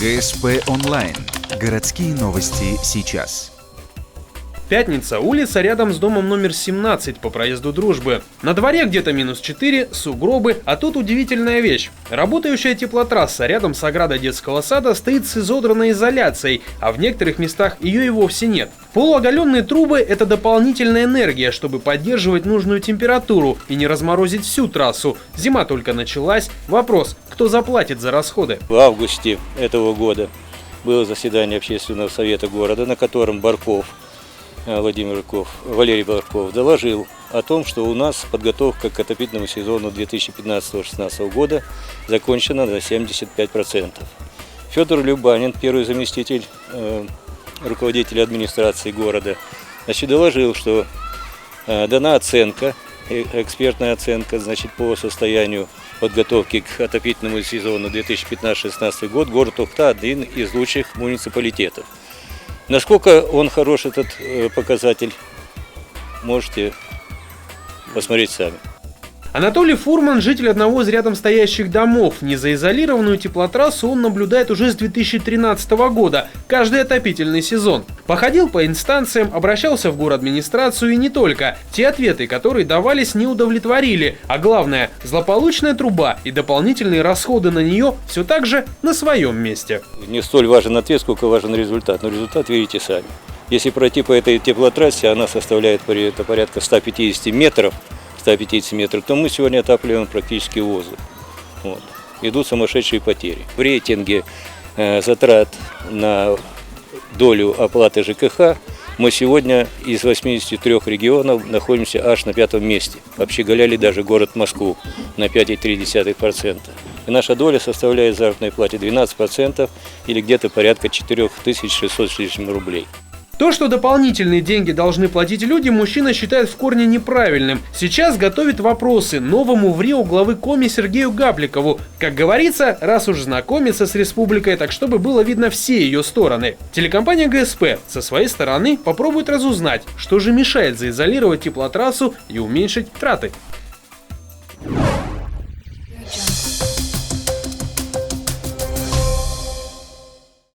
ГСП онлайн. Городские новости сейчас. Пятница, улица рядом с домом номер 17 по проезду Дружбы. На дворе где-то -4, сугробы, а тут удивительная вещь. Работающая теплотрасса рядом с оградой детского сада стоит с изодранной изоляцией, а в некоторых местах ее и вовсе нет. Полуоголенные трубы – это дополнительная энергия, чтобы поддерживать нужную температуру и не разморозить всю трассу. Зима только началась. Вопрос, кто заплатит за расходы? В августе этого года было заседание общественного совета города, на котором Валерий Барков доложил о том, что у нас подготовка к отопительному сезону 2015-2016 года закончена на 75%. Федор Любанин, первый заместитель руководителя администрации города, доложил, что дана оценка, экспертная оценка, по состоянию подготовки к отопительному сезону 2015-2016 год. Город Ухта – один из лучших муниципалитетов. Насколько он хорош, этот показатель, можете посмотреть сами. Анатолий Фурман, житель одного из рядом стоящих домов. Незаизолированную теплотрассу он наблюдает уже с 2013 года, каждый отопительный сезон. Походил по инстанциям, обращался в городадминистрацию и не только. Те ответы, которые давались, не удовлетворили. А главное, злополучная труба и дополнительные расходы на нее все так же на своем месте. Не столь важен ответ, сколько важен результат. Но результат видите сами. Если пройти по этой теплотрассе, она составляет порядка 150 метров, то мы сегодня отапливаем практически воздух. Идут сумасшедшие потери. В рейтинге затрат на долю оплаты ЖКХ мы сегодня из 83 регионов находимся аж на 5-м месте. Общеголяли даже город Москву на 5,3%. И наша доля составляет в заработной плате 12% или где-то порядка 4600 с лишним рублей. То, что дополнительные деньги должны платить люди, мужчина считает в корне неправильным. Сейчас готовит вопросы новому в РИО главы Коми Сергею Гапликову. Как говорится, раз уж знакомиться с республикой, так чтобы было видно все ее стороны. Телекомпания ГСП со своей стороны попробует разузнать, что же мешает заизолировать теплотрассу и уменьшить траты.